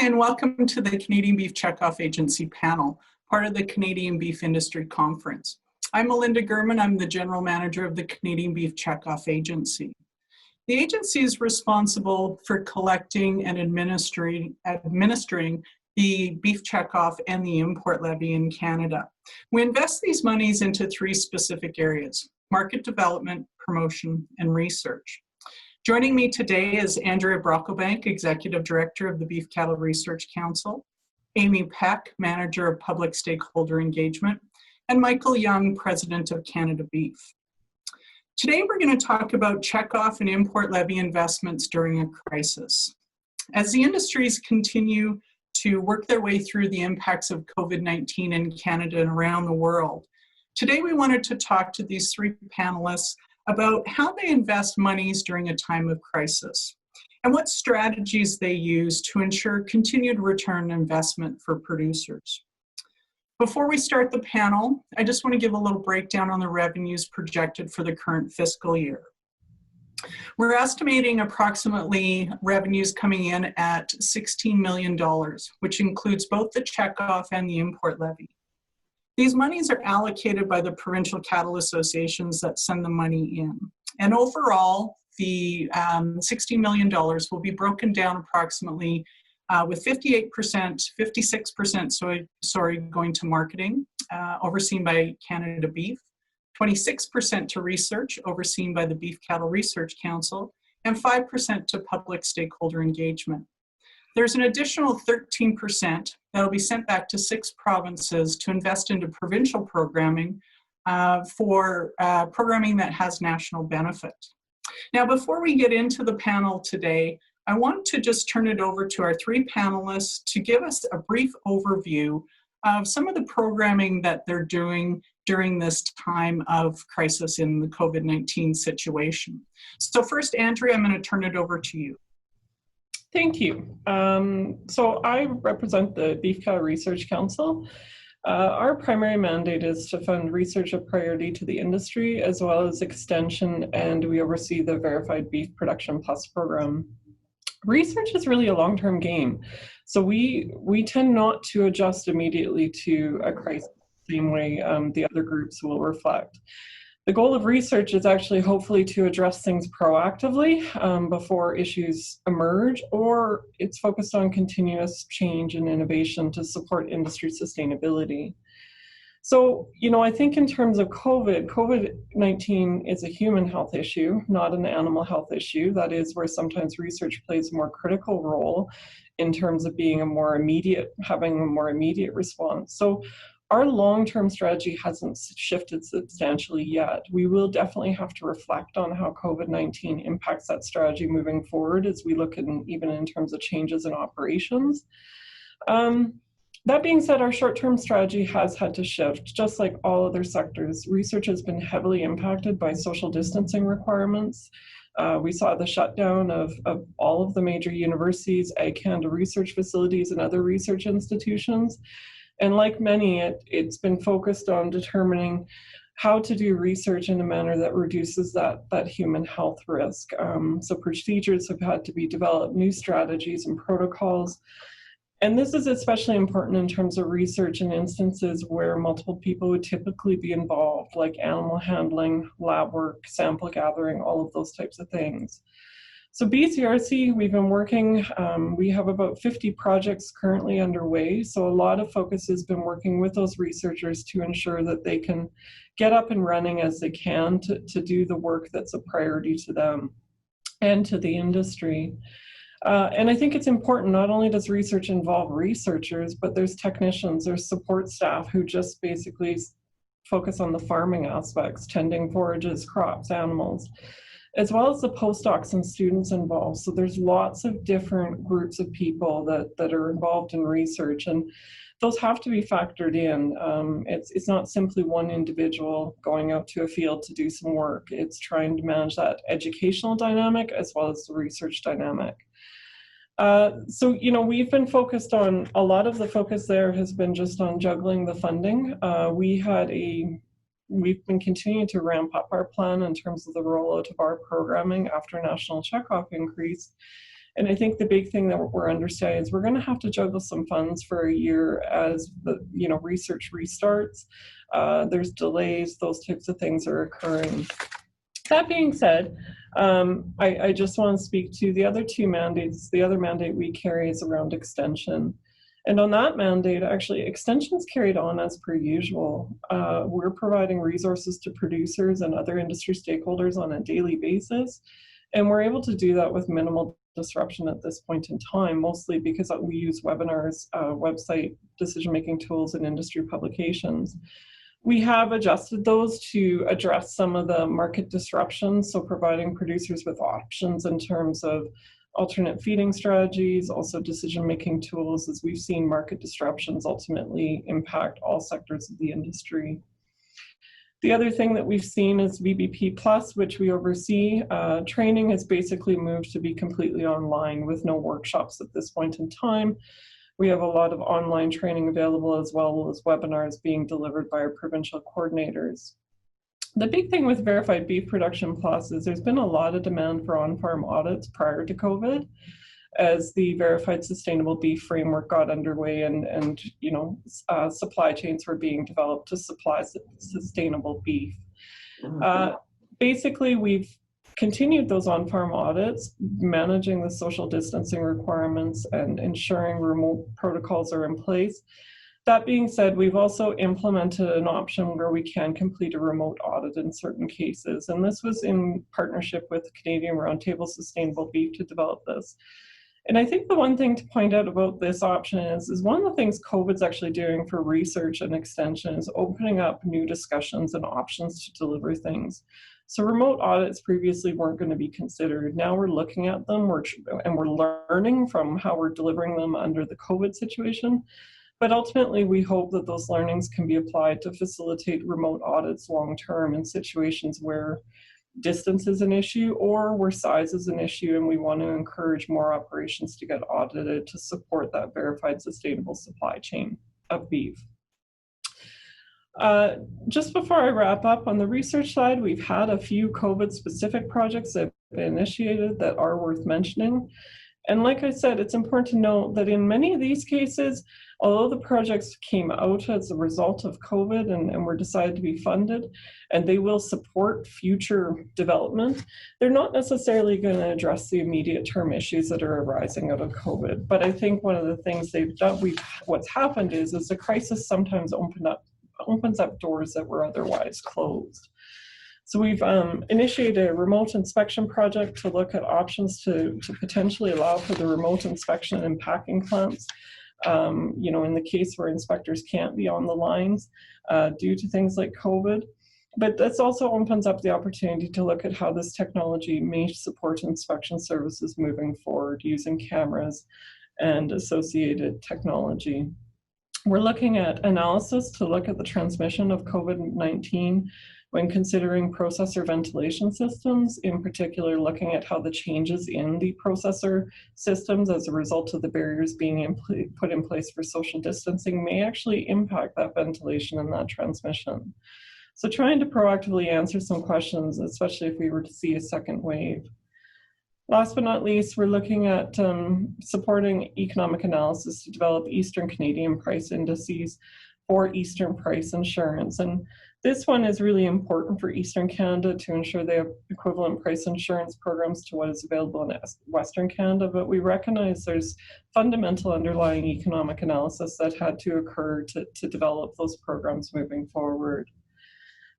and welcome to the Canadian Beef Checkoff Agency panel, part of the Canadian Beef Industry Conference. I'm Melinda Gurman. I'm the General Manager of the Canadian Beef Checkoff Agency. The agency is responsible for collecting and administering the beef checkoff and the import levy in Canada. We invest these monies into three specific areas: market development, promotion, and research. Joining me today is Andrea Brocklebank, Executive Director of the Beef Cattle Research Council, Amy Peck, Manager of Public Stakeholder Engagement, and Michael Young, President of Canada Beef. Today we're going to talk about checkoff and import levy investments during a crisis. As the industries continue to work their way through the impacts of COVID-19 in Canada and around the world, today we wanted to talk to these three panelists about how they invest monies during a time of crisis and what strategies they use to ensure continued return on investment for producers. Before we start the panel, I just want to give a little breakdown on the revenues projected for the current fiscal year. We're estimating approximately revenues coming in at $16 million, which includes both the checkoff and the import levy. These monies are allocated by the provincial cattle associations that send the money in. And overall, the $16 million will be broken down approximately with 56% going to marketing, overseen by Canada Beef, 26% to research, overseen by the Beef Cattle Research Council, and 5% to public stakeholder engagement. There's an additional 13% that will be sent back to 6 provinces to invest into provincial programming for programming that has national benefit. Now, before we get into the panel today, I want to just turn it over to our three panelists to give us a brief overview of some of the programming that they're doing during this time of crisis in the COVID-19 situation. So first, Andrea, I'm going to turn it over to you. Thank you. So I represent the Beef Cattle Research Council. Our primary mandate is to fund research of priority to the industry, as well as extension, and we oversee the Verified Beef Production Plus program. Research is really a long-term game, so we tend not to adjust immediately to a crisis the same way the other groups will reflect. The goal of research is actually hopefully to address things proactively before issues emerge, or it's focused on continuous change and innovation to support industry sustainability. So, I think in terms of COVID-19 is a human health issue, not an animal health issue. That is where sometimes research plays a more critical role in terms of being having a more immediate response. So our long-term strategy hasn't shifted substantially yet. We will definitely have to reflect on how COVID-19 impacts that strategy moving forward as we look at even in terms of changes in operations. That being said, our short-term strategy has had to shift. Just like all other sectors, research has been heavily impacted by social distancing requirements. We saw the shutdown of all of the major universities, Ag Canada research facilities, and other research institutions. And like many, it's been focused on determining how to do research in a manner that reduces that human health risk. So procedures have had to be developed, new strategies and protocols. And this is especially important in terms of research in instances where multiple people would typically be involved, like animal handling, lab work, sample gathering, all of those types of things. So BCRC, we've been working, we have about 50 projects currently underway. So a lot of focus has been working with those researchers to ensure that they can get up and running as they can to do the work that's a priority to them and to the industry. And I think it's important, not only does research involve researchers, but there's technicians, there's support staff who just basically focus on the farming aspects, tending forages, crops, animals, as well as the postdocs and students involved. So there's lots of different groups of people that are involved in research, and those have to be factored in. It's not simply one individual going out to a field to do some work. It's trying to manage that educational dynamic as well as the research dynamic. So, we've been focused on, a lot of the focus there has been just on juggling the funding. We've been continuing to ramp up our plan in terms of the rollout of our programming after national checkoff increase. And I think the big thing that we're understanding is we're going to have to juggle some funds for a year as the research restarts. There's delays, those types of things are occurring. That being said, I just want to speak to the other two mandates. The other mandate we carry is around extension. And on that mandate, actually, extension's carried on as per usual. We're providing resources to producers and other industry stakeholders on a daily basis. And we're able to do that with minimal disruption at this point in time, mostly because we use webinars, website decision-making tools, and industry publications. We have adjusted those to address some of the market disruptions, so providing producers with options in terms of alternate feeding strategies, also decision-making tools, as we've seen market disruptions ultimately impact all sectors of the industry. The other thing that we've seen is VBP Plus, which we oversee. Training has basically moved to be completely online with no workshops at this point in time. We have a lot of online training available as well as webinars being delivered by our provincial coordinators. The big thing with Verified Beef Production Plus is there's been a lot of demand for on-farm audits prior to COVID as the Verified Sustainable Beef Framework got underway and supply chains were being developed to supply sustainable beef. Basically, we've continued those on-farm audits, managing the social distancing requirements and ensuring remote protocols are in place. That being said, we've also implemented an option where we can complete a remote audit in certain cases. And this was in partnership with the Canadian Roundtable Sustainable Beef to develop this. And I think the one thing to point out about this option is one of the things COVID's actually doing for research and extension is opening up new discussions and options to deliver things. So remote audits previously weren't going to be considered. Now we're looking at them and we're learning from how we're delivering them under the COVID situation. But ultimately, we hope that those learnings can be applied to facilitate remote audits long-term in situations where distance is an issue or where size is an issue, and we want to encourage more operations to get audited to support that verified sustainable supply chain of beef. Just before I wrap up, on the research side, we've had a few COVID-specific projects that have been initiated that are worth mentioning. And like I said, it's important to note that in many of these cases, although the projects came out as a result of COVID and were decided to be funded, and they will support future development, they're not necessarily going to address the immediate term issues that are arising out of COVID. But I think one of the things they've done, what's happened is the crisis sometimes opens up doors that were otherwise closed. So we've initiated a remote inspection project to look at options to potentially allow for the remote inspection in packing plants. In the case where inspectors can't be on the lines due to things like COVID. But this also opens up the opportunity to look at how this technology may support inspection services moving forward using cameras and associated technology. We're looking at analysis to look at the transmission of COVID-19 when considering processor ventilation systems, in particular looking at how the changes in the processor systems as a result of the barriers being put in place for social distancing may actually impact that ventilation and that transmission. So trying to proactively answer some questions, especially if we were to see a second wave. Last but not least, we're looking at supporting economic analysis to develop Eastern Canadian price indices for Eastern price insurance. And this one is really important for Eastern Canada to ensure they have equivalent price insurance programs to what is available in Western Canada, but we recognize there's fundamental underlying economic analysis that had to occur to develop those programs moving forward.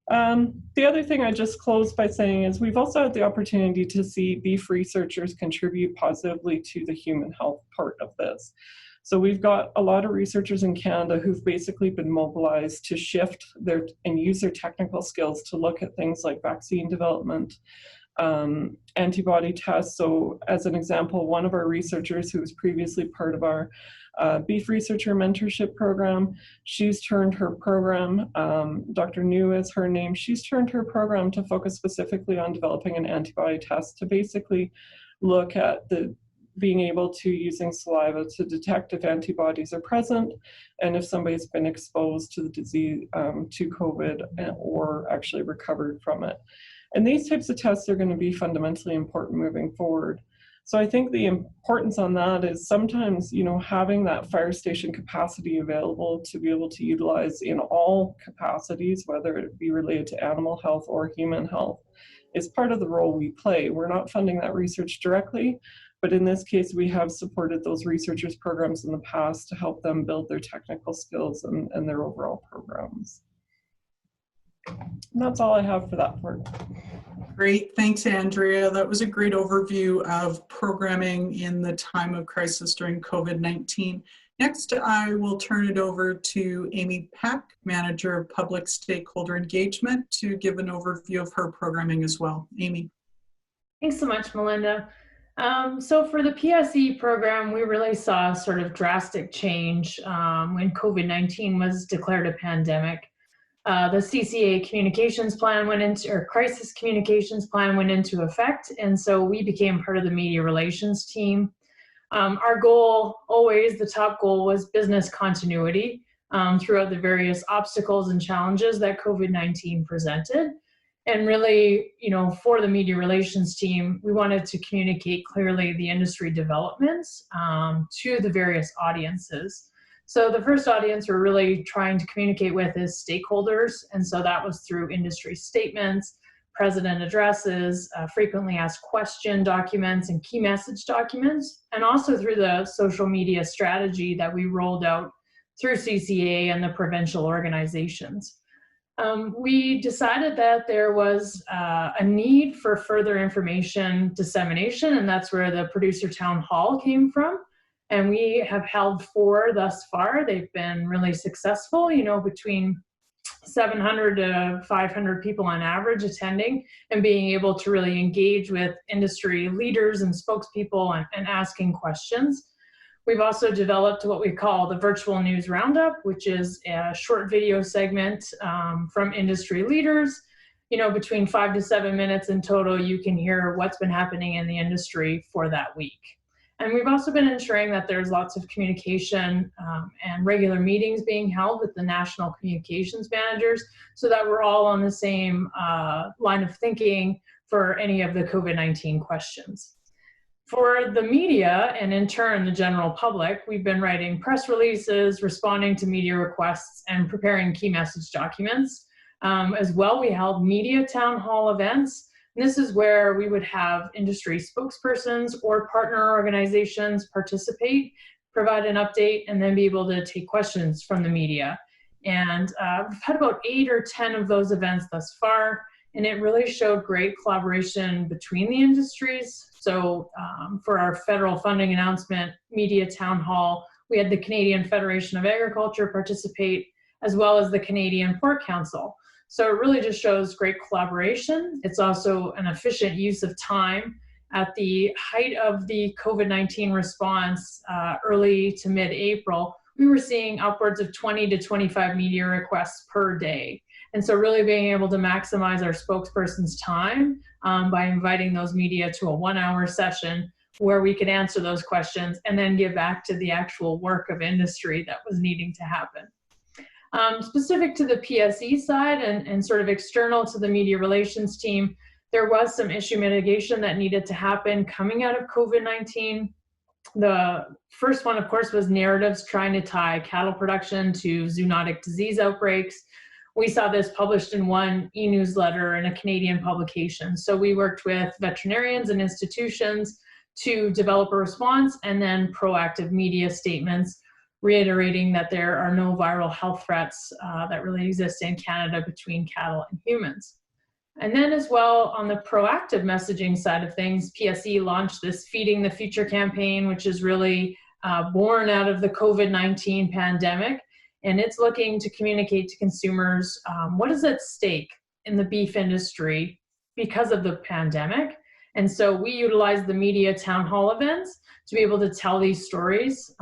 The other thing I just closed by saying is we've also had the opportunity to see beef researchers contribute positively to the human health part of this. So we've got a lot of researchers in Canada who've basically been mobilized to shift and use their technical skills to look at things like vaccine development, antibody tests. So as an example, one of our researchers who was previously part of our beef researcher mentorship program, she's turned her program, Dr. New is her name, she's turned her program to focus specifically on developing an antibody test to basically look at being able to, using saliva, to detect if antibodies are present and if somebody's been exposed to the disease, to COVID, or actually recovered from it. And these types of tests are going to be fundamentally important moving forward. So I think the importance on that is sometimes, having that fire station capacity available to be able to utilize in all capacities, whether it be related to animal health or human health, is part of the role we play. We're not funding that research directly, but in this case, we have supported those researchers' programs in the past to help them build their technical skills and their overall programs. And that's all I have for that part. Great, thanks, Andrea. That was a great overview of programming in the time of crisis during COVID-19. Next, I will turn it over to Amy Peck, Manager of Public Stakeholder Engagement, to give an overview of her programming as well. Amy. Thanks so much, Melinda. So for the PSE program, we really saw sort of drastic change when COVID-19 was declared a pandemic. The CCA communications plan crisis communications plan went into effect, and so we became part of the media relations team. Our goal, always the top goal, was business continuity throughout the various obstacles and challenges that COVID-19 presented. And really, for the media relations team, we wanted to communicate clearly the industry developments to the various audiences. So the first audience we're really trying to communicate with is stakeholders. And so that was through industry statements, president addresses, frequently asked question documents, and key message documents, and also through the social media strategy that we rolled out through CCA and the provincial organizations. We decided that there was a need for further information dissemination, and that's where the producer town hall came from. And we have held 4 thus far. They've been really successful, between 700 to 500 people on average attending and being able to really engage with industry leaders and spokespeople and asking questions. We've also developed what we call the Virtual News Roundup, which is a short video segment from industry leaders. Between 5 to 7 minutes in total, you can hear what's been happening in the industry for that week. And we've also been ensuring that there's lots of communication and regular meetings being held with the national communications managers so that we're all on the same line of thinking for any of the COVID-19 questions. For the media, and in turn the general public, we've been writing press releases, responding to media requests, and preparing key message documents. As well, we held media town hall events. And this is where we would have industry spokespersons or partner organizations participate, provide an update, and then be able to take questions from the media. And we've had about 8 or 10 of those events thus far, and it really showed great collaboration between the industries. So for our federal funding announcement, media town hall, we had the Canadian Federation of Agriculture participate, as well as the Canadian Pork Council. So it really just shows great collaboration. It's also an efficient use of time. At the height of the COVID-19 response, early to mid-April, we were seeing upwards of 20 to 25 media requests per day. And so really being able to maximize our spokesperson's time by inviting those media to a 1-hour session where we could answer those questions and then get back to the actual work of industry that was needing to happen. Specific to the PSE side and sort of external to the media relations team, there was some issue mitigation that needed to happen coming out of COVID-19. The first one, of course, was narratives trying to tie cattle production to zoonotic disease outbreaks. We saw this published in one e-newsletter in a Canadian publication. So we worked with veterinarians and institutions to develop a response and then proactive media statements reiterating that there are no viral health threats that really exist in Canada between cattle and humans. And then as well, on the proactive messaging side of things, PSE launched this Feeding the Future campaign, which is really born out of the COVID-19 pandemic. And it's looking to communicate to consumers what is at stake in the beef industry because of the pandemic. And so we utilize the media town hall events to be able to tell these stories.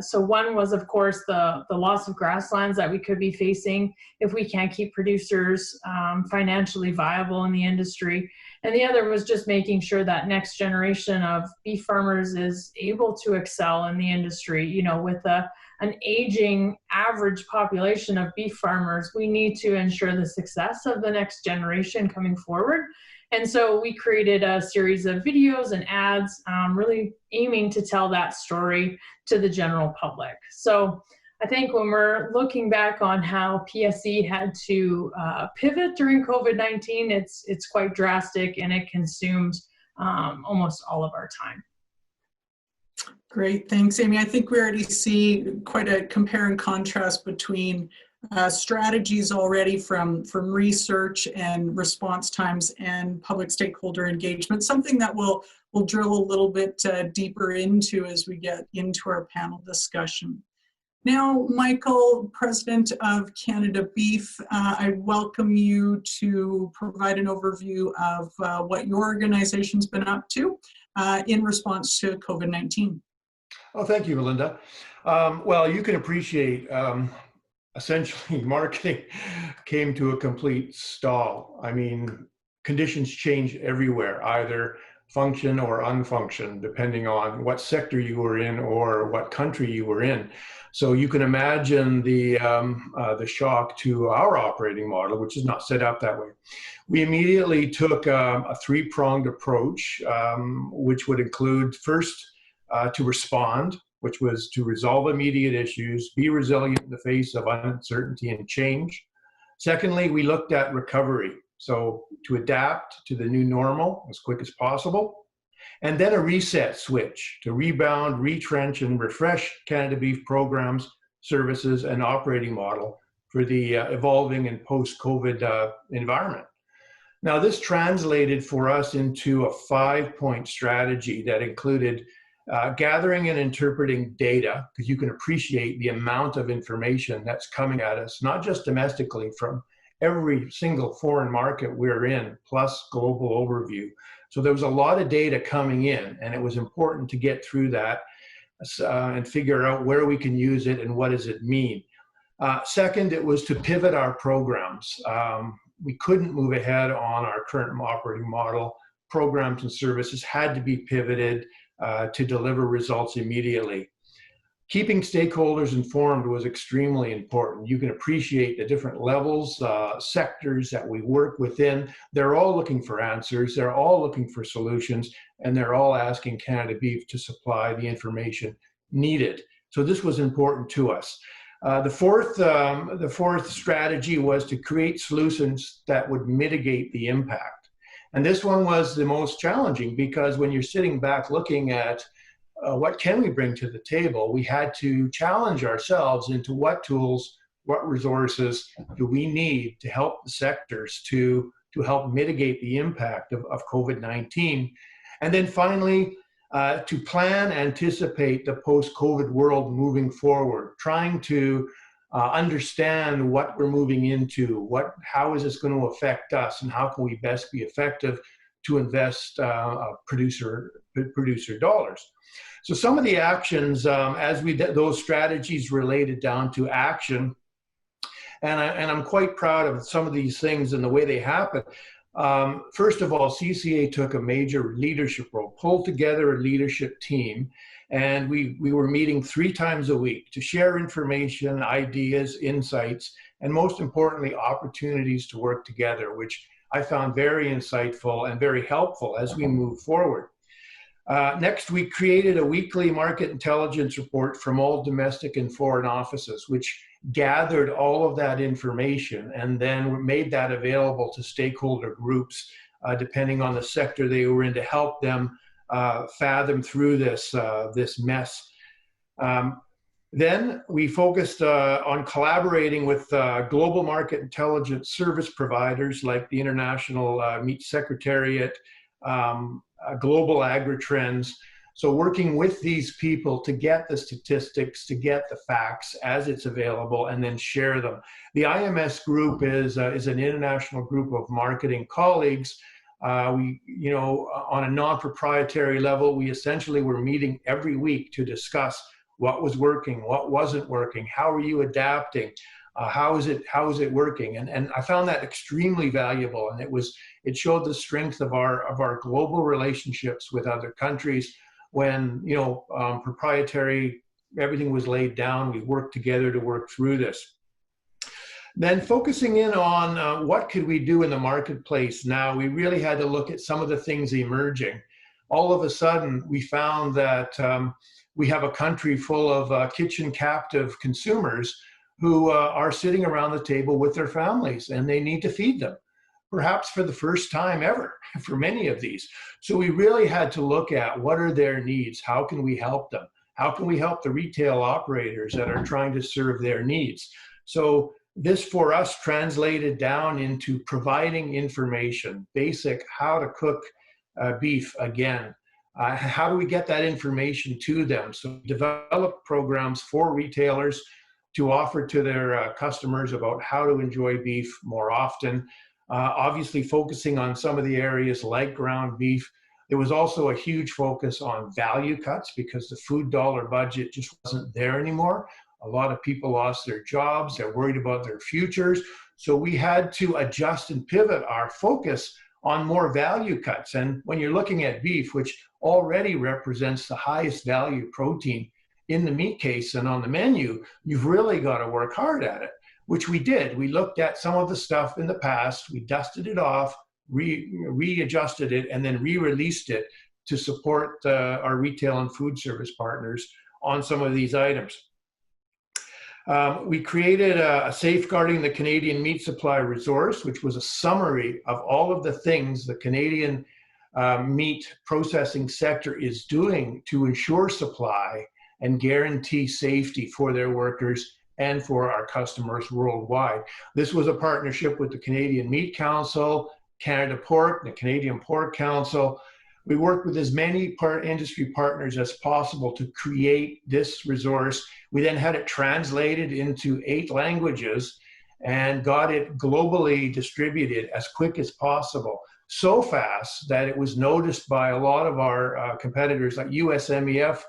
So one was, of course, the loss of grasslands that we could be facing if we can't keep producers financially viable in the industry. And the other was just making sure that next generation of beef farmers is able to excel in the industry. You know, with an aging average population of beef farmers, we need to ensure the success of the next generation coming forward. And so we created a series of videos and ads, really aiming to tell that story to the general public. So I think when we're looking back on how PSE had to pivot during COVID-19, it's quite drastic, and it consumed almost all of our time. Great, thanks, Amy. I think we already see quite a compare and contrast between strategies already from research and response times and public stakeholder engagement, something that we'll drill a little bit deeper into as we get into our panel discussion. Now, Michael, President of Canada Beef, I welcome you to provide an overview of what your organization's been up to in response to COVID-19. Oh, thank you, Melinda. Well, you can appreciate, essentially, marketing came to a complete stall. I mean, conditions change everywhere, either function or unfunction, depending on what sector you were in or what country you were in. So you can imagine the shock to our operating model, which is not set up that way. We immediately took a three-pronged approach, which would include first to respond, which was to resolve immediate issues, be resilient in the face of uncertainty and change. Secondly, we looked at recovery, so to adapt to the new normal as quick as possible. And then a reset switch to rebound, retrench, and refresh Canada Beef programs, services, and operating model for the evolving and post-COVID environment. Now, this translated for us into a 5-point strategy that included gathering and interpreting data, because you can appreciate the amount of information that's coming at us, not just domestically from every single foreign market we're in, plus global overview. So there was a lot of data coming in, and it was important to get through that and figure out where we can use it and what does it mean. Second, it was to pivot our programs. We couldn't move ahead on our current operating model. Programs and services had to be pivoted to deliver results immediately. Keeping stakeholders informed was extremely important. You can appreciate the different levels, sectors that we work within. They're all looking for answers, they're all looking for solutions, and they're all asking Canada Beef to supply the information needed. So this was important to us. The fourth strategy was to create solutions that would mitigate the impact. And this one was the most challenging, because when you're sitting back looking at what can we bring to the table, we had to challenge ourselves into what tools, what resources do we need to help the sectors to help mitigate the impact of COVID-19. And then finally, to plan, anticipate the post-COVID world moving forward, trying to understand what we're moving into, how is this going to affect us, and how can we best be effective to invest producer dollars. So some of the actions, those strategies related down to action, and I'm quite proud of some of these things and the way they happen. First of all, CCA took a major leadership role, pulled together a leadership team, and we were meeting 3 times a week to share information, ideas, insights, and most importantly, opportunities to work together, which I found very insightful and very helpful as we move forward. Next, we created a weekly market intelligence report from all domestic and foreign offices, which gathered all of that information and then made that available to stakeholder groups, depending on the sector they were in, to help them fathom through this mess. Then we focused on collaborating with global market intelligence service providers like the International Meat Secretariat, Global Agri-Trends. So working with these people to get the statistics, to get the facts as it's available, and then share them. The IMS group is an international group of marketing colleagues. On a non-proprietary level, we essentially were meeting every week to discuss what was working, what wasn't working, how are you adapting, how is it working, and I found that extremely valuable, and it showed the strength of our global relationships with other countries. When proprietary, everything was laid down, we worked together to work through this. Then focusing in on what could we do in the marketplace now, we really had to look at some of the things emerging. All of a sudden, we found that we have a country full of kitchen captive consumers who are sitting around the table with their families, and they need to feed them, perhaps for the first time ever for many of these. So we really had to look at what are their needs, how can we help them? How can we help the retail operators that are trying to serve their needs? So this for us translated down into providing information, basic how to cook beef again. How do we get that information to them? So develop programs for retailers to offer to their customers about how to enjoy beef more often. Obviously focusing on some of the areas like ground beef. There was also a huge focus on value cuts because the food dollar budget just wasn't there anymore. A lot of people lost their jobs, they're worried about their futures. So we had to adjust and pivot our focus on more value cuts. And when you're looking at beef, which already represents the highest value protein in the meat case and on the menu, you've really got to work hard at it, which we did. We looked at some of the stuff in the past, we dusted it off, readjusted it, and then re-released it to support our retail and food service partners on some of these items. We created a Safeguarding the Canadian Meat Supply resource, which was a summary of all of the things the Canadian meat processing sector is doing to ensure supply and guarantee safety for their workers and for our customers worldwide. This was a partnership with the Canadian Meat Council, Canada Pork, the Canadian Pork Council. We worked with as many industry partners as possible to create this resource. We then had it translated into 8 languages and got it globally distributed as quick as possible. So fast that it was noticed by a lot of our competitors, like USMEF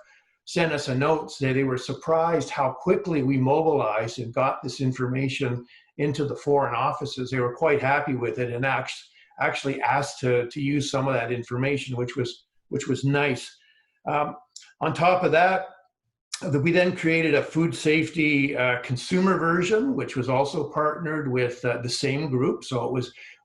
sent us a note saying they were surprised how quickly we mobilized and got this information into the foreign offices. They were quite happy with it and actually asked to use some of that information, which was nice. On top of that, we then created a food safety consumer version, which was also partnered with the same group. So it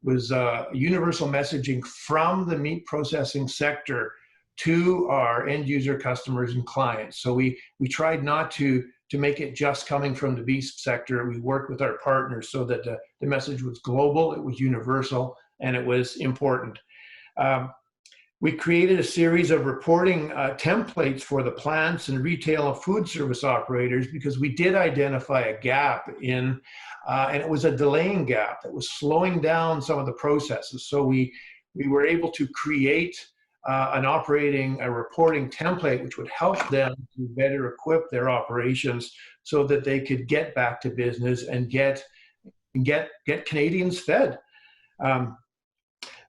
was universal messaging from the meat processing sector to our end user customers and clients. So we tried not to make it just coming from the beef sector. We worked with our partners so that the message was global, it was universal, and it was important. We created a series of reporting templates for the plants and retail and food service operators because we did identify a gap in, and it was a delaying gap that was slowing down some of the processes. So we were able to create a reporting template which would help them to better equip their operations so that they could get back to business and get Canadians fed.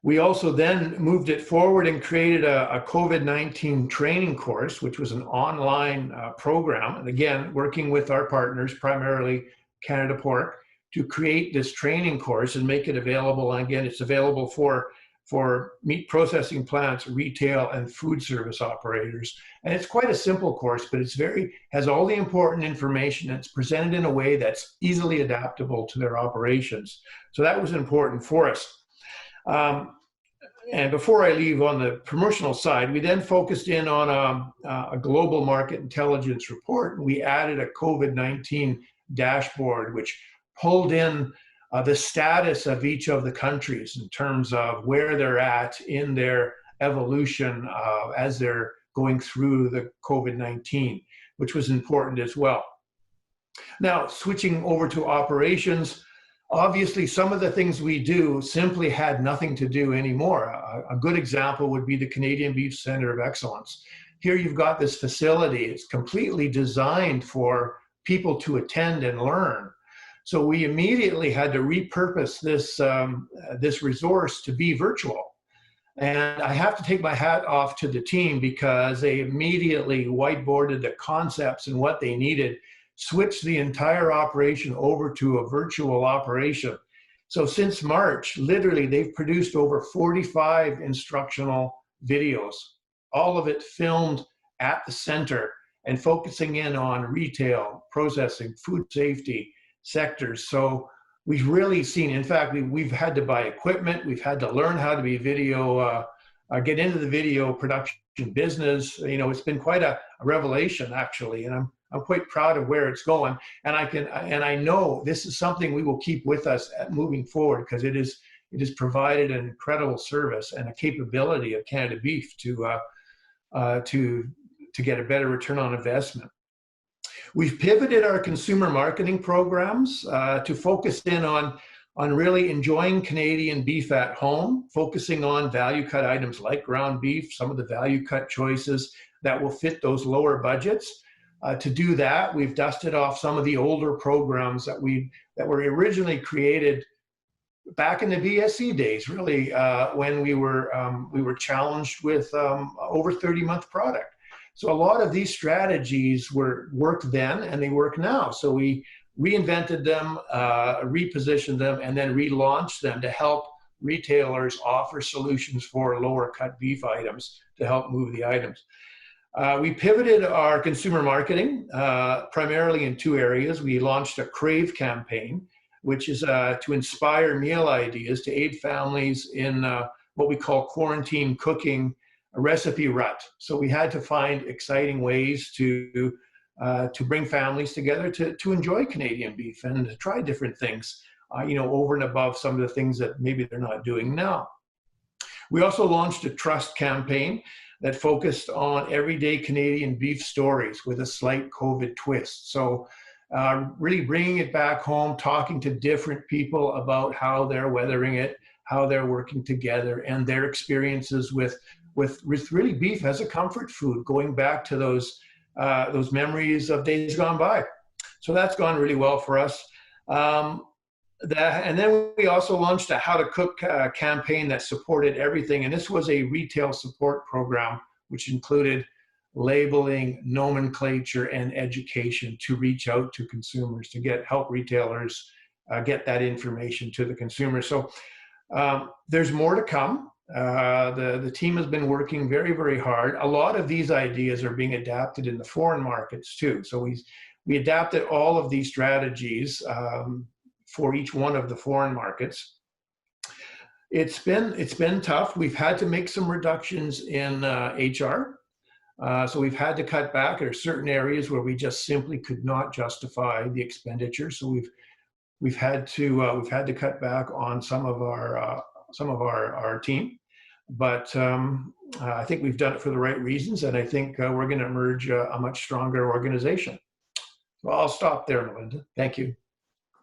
We also then moved it forward and created a COVID-19 training course, which was an online program. And again, working with our partners, primarily Canada Pork, to create this training course and make it available. And again, it's available for meat processing plants, retail, and food service operators. And it's quite a simple course, but has all the important information. It's presented in a way that's easily adaptable to their operations. So that was important for us. And before I leave on the promotional side, we then focused in on a global market intelligence report. We added a COVID-19 dashboard, which pulled in the status of each of the countries in terms of where they're at in their evolution as they're going through the COVID-19, which was important as well. Now, switching over to operations, obviously some of the things we do simply had nothing to do anymore. A good example would be the Canadian Beef Center of Excellence. Here you've got this facility. It's completely designed for people to attend and learn. So we immediately had to repurpose this resource to be virtual. And I have to take my hat off to the team because they immediately whiteboarded the concepts and what they needed, switched the entire operation over to a virtual operation. So since March, literally they've produced over 45 instructional videos, all of it filmed at the center and focusing in on retail, processing, food safety sectors. So we've really seen, in fact, we've had to buy equipment. We've had to learn how to be video, get into the video production business. You know, it's been quite a revelation, actually, and I'm quite proud of where it's going. And I know this is something we will keep with us moving forward, because it has provided an incredible service and a capability of Canada Beef to get a better return on investment. We've pivoted our consumer marketing programs to focus in on really enjoying Canadian beef at home, focusing on value cut items like ground beef, some of the value cut choices that will fit those lower budgets. To do that, we've dusted off some of the older programs that were originally created back in the BSE days, really, when we were challenged with over 30-month product. So a lot of these strategies worked then and they work now. So we reinvented them, repositioned them, and then relaunched them to help retailers offer solutions for lower cut beef items to help move the items. We pivoted our consumer marketing primarily in two areas. We launched a Crave campaign, which is to inspire meal ideas to aid families in what we call quarantine cooking, a recipe rut. So we had to find exciting ways to bring families together to enjoy Canadian beef and to try different things, you know, over and above some of the things that maybe they're not doing now. We also launched a trust campaign that focused on everyday Canadian beef stories with a slight COVID twist. So really bringing it back home, talking to different people about how they're weathering it, how they're working together, and their experiences with really beef as a comfort food, going back to those memories of days gone by. So that's gone really well for us. And then we also launched a How to Cook campaign that supported everything. And this was a retail support program, which included labeling, nomenclature, and education to reach out to consumers, to help retailers get that information to the consumer. So there's more to come. The team has been working very, very hard. A lot of these ideas are being adapted in the foreign markets too. So we adapted all of these strategies for each one of the foreign markets. It's been tough. We've had to make some reductions in HR. So we've had to cut back. There are certain areas where we just simply could not justify the expenditure. So we've had to cut back on some of our team. But I think we've done it for the right reasons, and I think we're going to emerge a much stronger organization. Well, I'll stop there, Melinda. Thank you.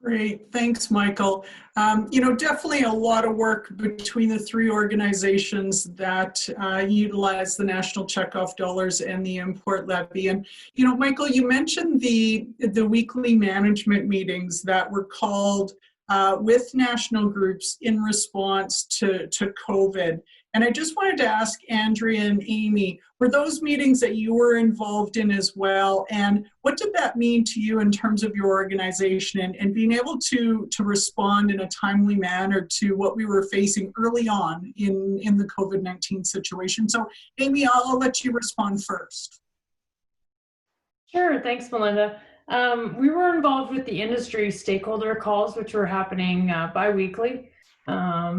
Great, thanks, Michael. You know, definitely a lot of work between the three organizations that utilize the national checkoff dollars and the import levy. And, you know, Michael, you mentioned the weekly management meetings that were called with national groups in response to COVID. And I just wanted to ask Andrea and Amy, were those meetings that you were involved in as well? And what did that mean to you in terms of your organization and being able to respond in a timely manner to what we were facing early on in the COVID-19 situation? So Amy, I'll let you respond first. Sure, thanks, Melinda. We were involved with the industry stakeholder calls, which were happening bi-weekly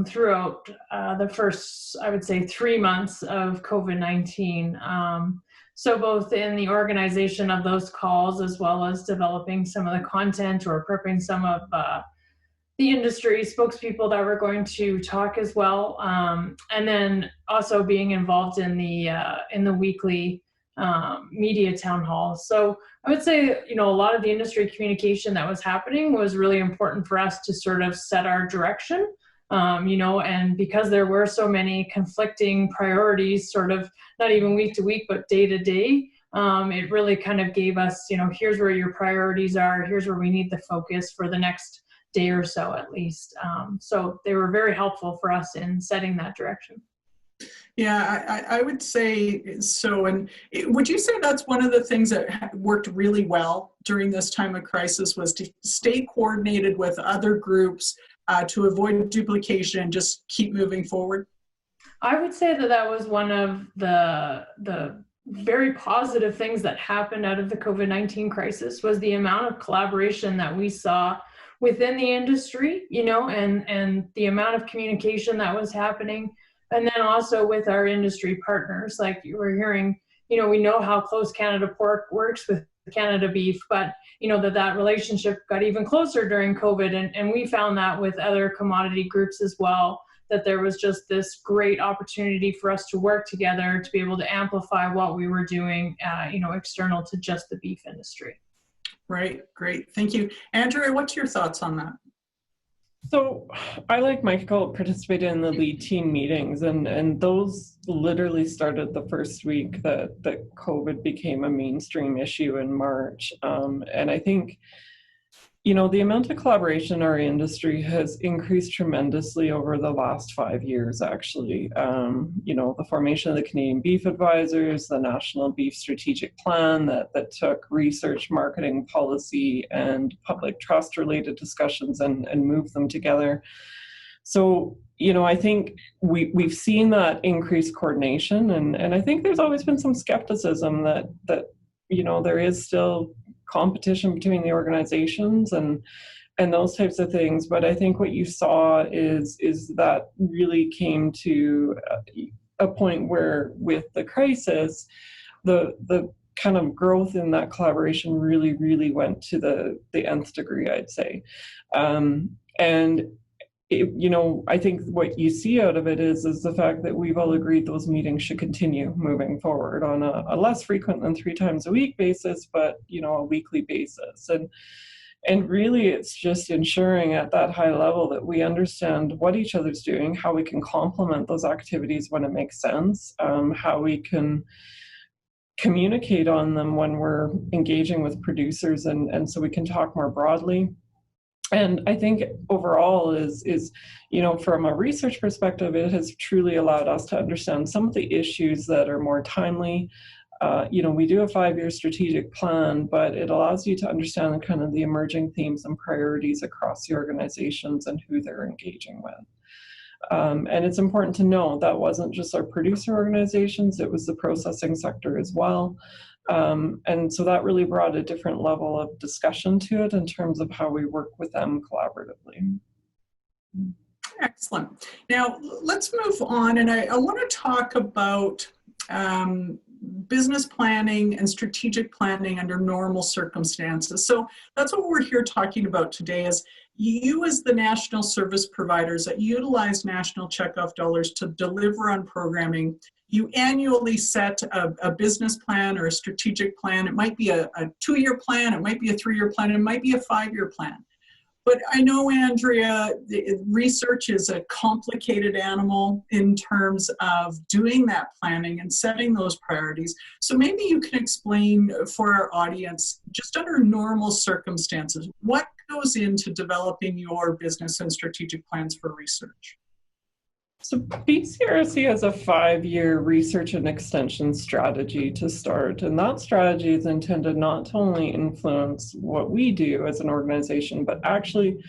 throughout the first, I would say, 3 months of COVID-19. So both in the organization of those calls, as well as developing some of the content or prepping some of the industry spokespeople that were going to talk as well. And then also being involved in the weekly media town halls. So I would say, you know, a lot of the industry communication that was happening was really important for us to sort of set our direction, you know, and because there were so many conflicting priorities, sort of not even week to week, but day to day, it really kind of gave us, you know, here's where your priorities are, here's where we need the focus for the next day or so at least. So they were very helpful for us in setting that direction. Yeah, I would say so. And would you say that's one of the things that worked really well during this time of crisis, was to stay coordinated with other groups to avoid duplication and just keep moving forward? I would say that that was one of the very positive things that happened out of the COVID-19 crisis, was the amount of collaboration that we saw within the industry, and the amount of communication that was happening. And then also with our industry partners, like you were hearing, we know how close Canada Pork works with Canada Beef, but that relationship got even closer during COVID. And we found that with other commodity groups as well, that there was just this great opportunity for us to work together to be able to amplify what we were doing, external to just the beef industry. Right, great, thank you. Andrea, what's your thoughts on that? So I, like Michael, participated in the lead team meetings, and those literally started the first week that COVID became a mainstream issue in March. And I think, the amount of collaboration in our industry has increased tremendously over the last 5 years, actually. The formation of the Canadian Beef Advisors, the National Beef Strategic Plan that took research, marketing, policy, and public trust related discussions and moved them together. So, I think we've seen that increased coordination, and I think there's always been some skepticism that there is still competition between the organizations and those types of things. But I think what you saw is that really came to a point where, with the crisis, the kind of growth in that collaboration really, really went to the nth degree, I'd say. I think what you see out of it is the fact that we've all agreed those meetings should continue moving forward on a less frequent than 3 times a week basis, but a weekly basis. And really, it's just ensuring at that high level that we understand what each other's doing, how we can complement those activities when it makes sense, how we can communicate on them when we're engaging with producers, and so we can talk more broadly. And I think overall is from a research perspective, it has truly allowed us to understand some of the issues that are more timely. We do a 5-year strategic plan, but it allows you to understand kind of the emerging themes and priorities across the organizations and who they're engaging with. And it's important to know that wasn't just our producer organizations, it was the processing sector as well. And so that really brought a different level of discussion to it in terms of how we work with them collaboratively. Excellent. Now, let's move on, and I want to talk about business planning and strategic planning under normal circumstances. So that's what we're here talking about today, is you as the national service providers that utilize national checkoff dollars to deliver on programming. You annually set a business plan or a strategic plan. It might be a 2-year plan, it might be a 3-year plan, it might be a 5-year plan. But I know, Andrea, research is a complicated animal in terms of doing that planning and setting those priorities. So maybe you can explain for our audience, just under normal circumstances, what goes into developing your business and strategic plans for research? So BCRC has a 5-year research and extension strategy to start, and that strategy is intended not to only influence what we do as an organization, but actually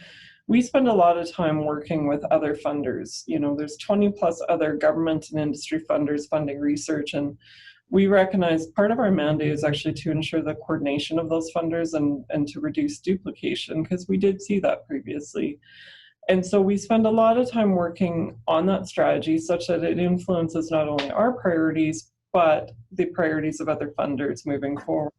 we spend a lot of time working with other funders. There's 20 plus other government and industry funders funding research, and we recognize part of our mandate is actually to ensure the coordination of those funders and to reduce duplication, because we did see that previously. And so we spend a lot of time working on that strategy such that it influences not only our priorities, but the priorities of other funders moving forward.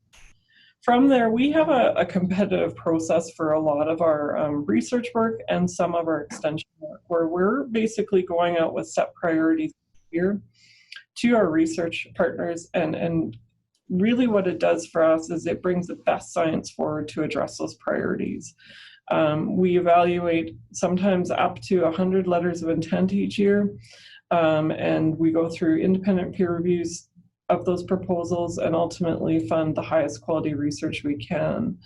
From there, we have a competitive process for a lot of our research work and some of our extension work, where we're basically going out with set priorities here to our research partners. And really what it does for us is it brings the best science forward to address those priorities. We evaluate sometimes up to 100 letters of intent each year, and we go through independent peer reviews of those proposals and ultimately fund the highest quality research we can.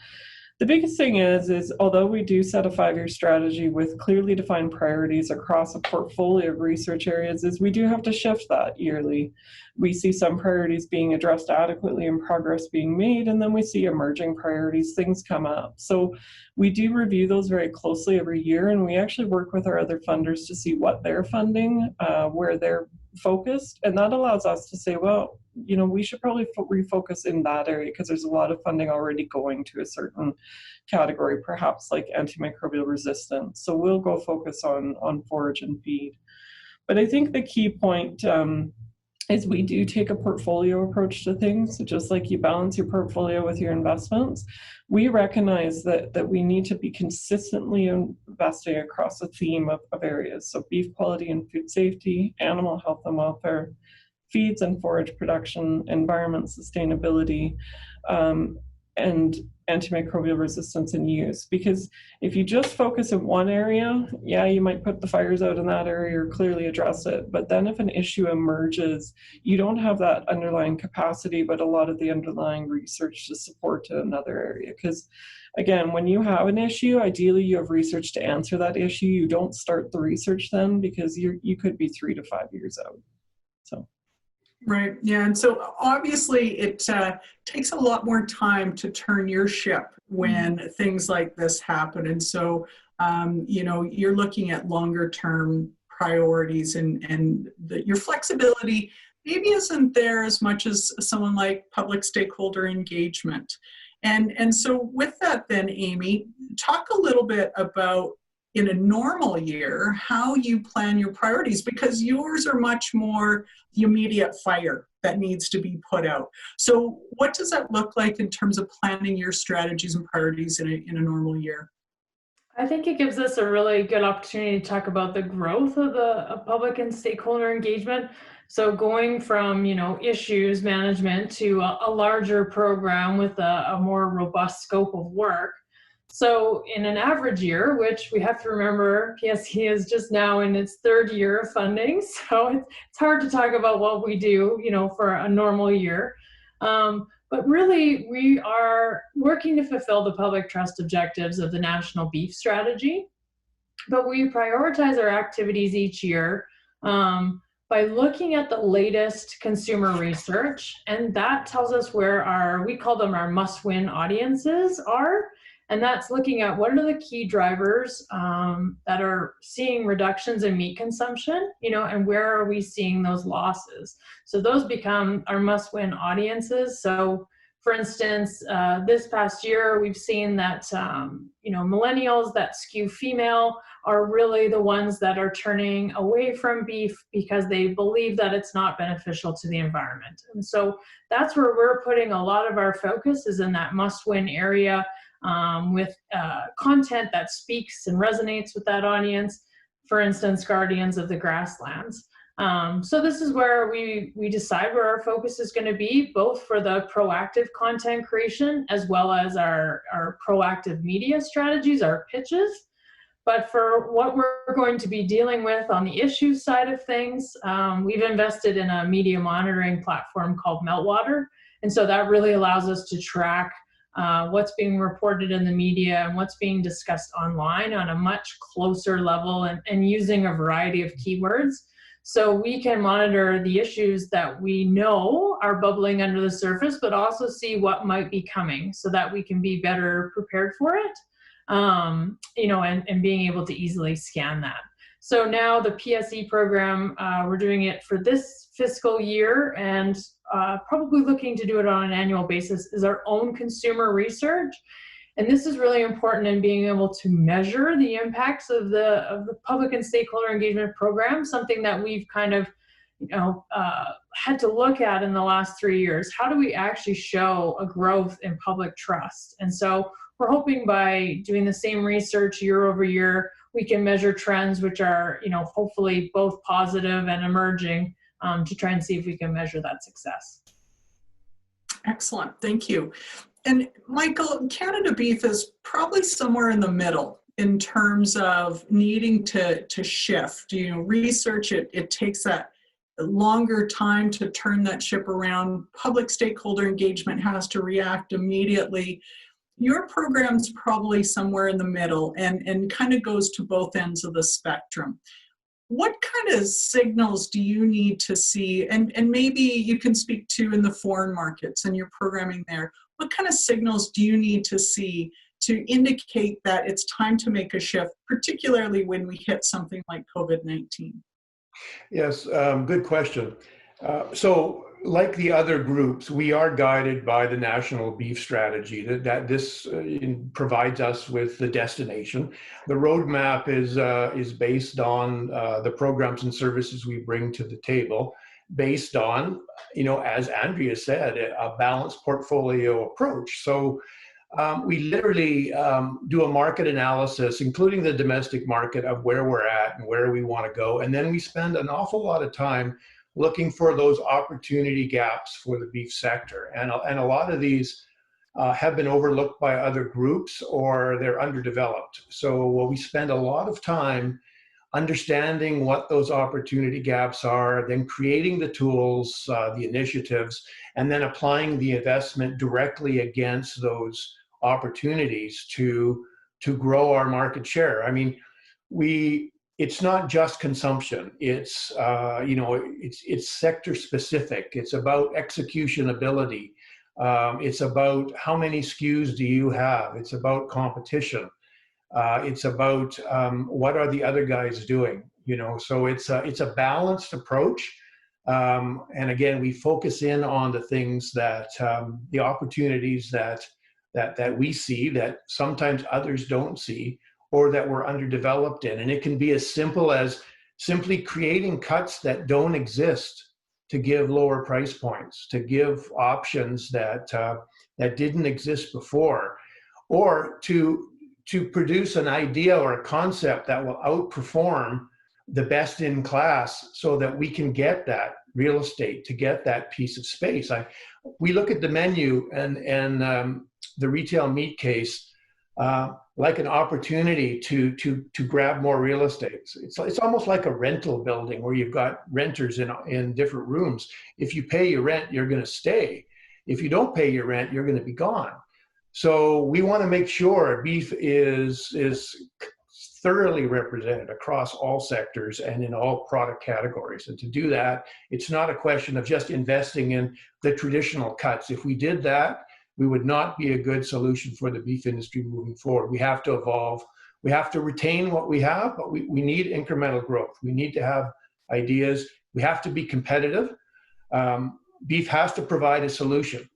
The biggest thing is although we do set a 5-year strategy with clearly defined priorities across a portfolio of research areas, is we do have to shift that yearly. We see some priorities being addressed adequately and progress being made, and then we see emerging priorities, things come up. So we do review those very closely every year, and we actually work with our other funders to see what they're funding, where they're focused, and that allows us to say, well, we should probably refocus in that area because there's a lot of funding already going to a certain category, perhaps like antimicrobial resistance. So we'll go focus on forage and feed. But I think the key point is we do take a portfolio approach to things. So just like you balance your portfolio with your investments, we recognize that we need to be consistently investing across a theme of areas. So beef quality and food safety, animal health and welfare, feeds and forage production, environment sustainability, and antimicrobial resistance and use. Because if you just focus in one area, yeah, you might put the fires out in that area or clearly address it. But then if an issue emerges, you don't have that underlying capacity, but a lot of the underlying research to support another area. Because again, when you have an issue, ideally you have research to answer that issue. You don't start the research then because you could be 3 to 5 years out. So. Right. Yeah. And so obviously it takes a lot more time to turn your ship when things like this happen. And so, you're looking at longer term priorities and your flexibility maybe isn't there as much as someone like public stakeholder engagement. And so with that then, Amy, talk a little bit about in a normal year, how you plan your priorities, because yours are much more the immediate fire that needs to be put out. So what does that look like in terms of planning your strategies and priorities in a normal year? I think it gives us a really good opportunity to talk about the growth of the public and stakeholder engagement. So going from, issues management to a larger program with a more robust scope of work. So in an average year, which we have to remember, PSE is just now in its 3rd year of funding, so it's hard to talk about what we do, for a normal year. But really, we are working to fulfill the public trust objectives of the National Beef Strategy. But we prioritize our activities each year by looking at the latest consumer research, and that tells us where we call them our must-win audiences are. And that's looking at what are the key drivers that are seeing reductions in meat consumption, and where are we seeing those losses? So those become our must-win audiences. So for instance, this past year, we've seen that, millennials that skew female are really the ones that are turning away from beef because they believe that it's not beneficial to the environment. And so that's where we're putting a lot of our focus is in that must-win area. With content that speaks and resonates with that audience, for instance, Guardians of the Grasslands. So this is where we decide where our focus is going to be, both for the proactive content creation as well as our proactive media strategies, our pitches. But for what we're going to be dealing with on the issues side of things, we've invested in a media monitoring platform called Meltwater. And so that really allows us to track what's being reported in the media and what's being discussed online on a much closer level and using a variety of keywords. So we can monitor the issues that we know are bubbling under the surface, but also see what might be coming so that we can be better prepared for it, and being able to easily scan that. So now the PSE program, we're doing it for this fiscal year and probably looking to do it on an annual basis, is our own consumer research. And this is really important in being able to measure the impacts of the public and stakeholder engagement program, something that we've kind of had to look at in the last 3 years. How do we actually show a growth in public trust? And so we're hoping by doing the same research year over year, we can measure trends which are, hopefully both positive and emerging, to try and see if we can measure that success. Excellent, thank you. And Michael, Canada Beef is probably somewhere in the middle in terms of needing to shift. Research, it takes that longer time to turn that ship around. Public stakeholder engagement has to react immediately. Your program's probably somewhere in the middle and kind of goes to both ends of the spectrum. What kind of signals do you need to see, and maybe you can speak to in the foreign markets and your programming there, what kind of signals do you need to see to indicate that it's time to make a shift, particularly when we hit something like COVID-19? Yes, good question. So, like the other groups, we are guided by the National Beef Strategy. That this provides us with the destination. The roadmap is based on the programs and services we bring to the table, based on, as Andrea said, a balanced portfolio approach. So. We literally do a market analysis, including the domestic market, of where we're at and where we want to go. And then we spend an awful lot of time looking for those opportunity gaps for the beef sector. And a lot of these have been overlooked by other groups, or they're underdeveloped. So we spend a lot of time understanding what those opportunity gaps are, then creating the tools, the initiatives, and then applying the investment directly against those opportunities to grow our market share. I mean, it's not just consumption. It's it's sector specific. It's about execution ability. It's about how many SKUs do you have. It's about competition. It's about what are the other guys doing. So it's a balanced approach. And again, we focus in on the things that the opportunities that we see that sometimes others don't see, or that we're underdeveloped in. And it can be as simple as simply creating cuts that don't exist to give lower price points, to give options that didn't exist before, or to produce an idea or a concept that will outperform the best in class, so that we can get that real estate, to get that piece of space. We look at the menu and the retail meat case like an opportunity to grab more real estate. It's almost like a rental building where you've got renters in different rooms. If you pay your rent, you're going to stay. If you don't pay your rent, you're going to be gone. So we want to make sure beef is thoroughly represented across all sectors and in all product categories. And to do that, it's not a question of just investing in the traditional cuts. If we did that, we would not be a good solution for the beef industry moving forward. We have to evolve. We have to retain what we have, but we need incremental growth. We need to have ideas. We have to be competitive. Beef has to provide a solution.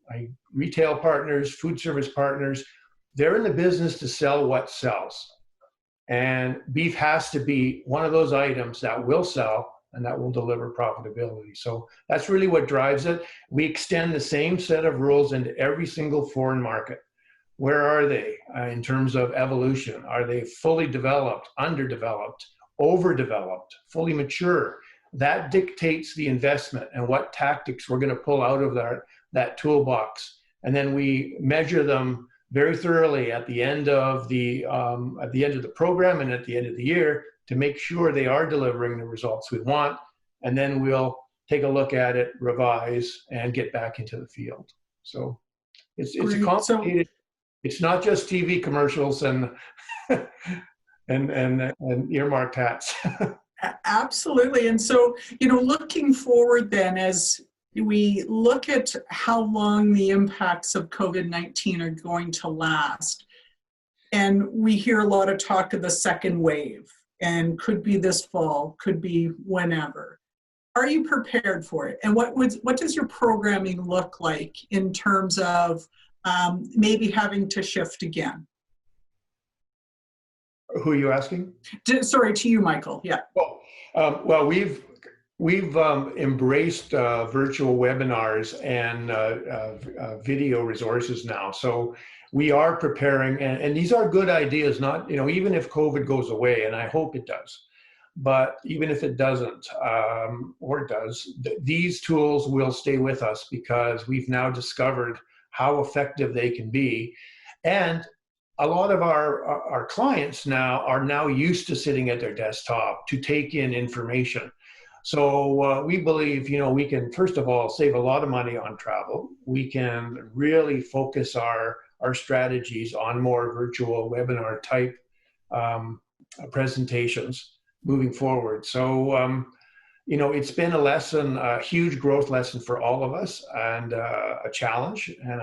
Retail partners, food service partners, they're in the business to sell what sells. And beef has to be one of those items that will sell and that will deliver profitability. So that's really what drives it. We extend the same set of rules into every single foreign market. Where are they in terms of evolution? Are they fully developed, underdeveloped, overdeveloped, fully mature? That dictates the investment and what tactics we're going to pull out of that toolbox. And then we measure them very thoroughly at the end of the program and at the end of the year to make sure they are delivering the results we want. And then we'll take a look at it, revise, and get back into the field. So it's a complicated. It's not just TV commercials and earmarked hats. Absolutely. And so, looking forward then, as we look at how long the impacts of COVID-19 are going to last, and we hear a lot of talk of the second wave, and could be this fall, could be whenever. Are you prepared for it? And what does your programming look like in terms of maybe having to shift again? Who are you asking? Sorry, to you, Michael. Yeah. Well, we've embraced virtual webinars and video resources now. So we are preparing, and these are good ideas. Not even if COVID goes away, and I hope it does, but even if it doesn't, or it does, these tools will stay with us because we've now discovered how effective they can be, and a lot of our clients now are used to sitting at their desktop to take in information. So we believe, we can, first of all, save a lot of money on travel. We can really focus our strategies on more virtual webinar type presentations moving forward. So, it's been a lesson, a huge growth lesson for all of us, and a challenge. And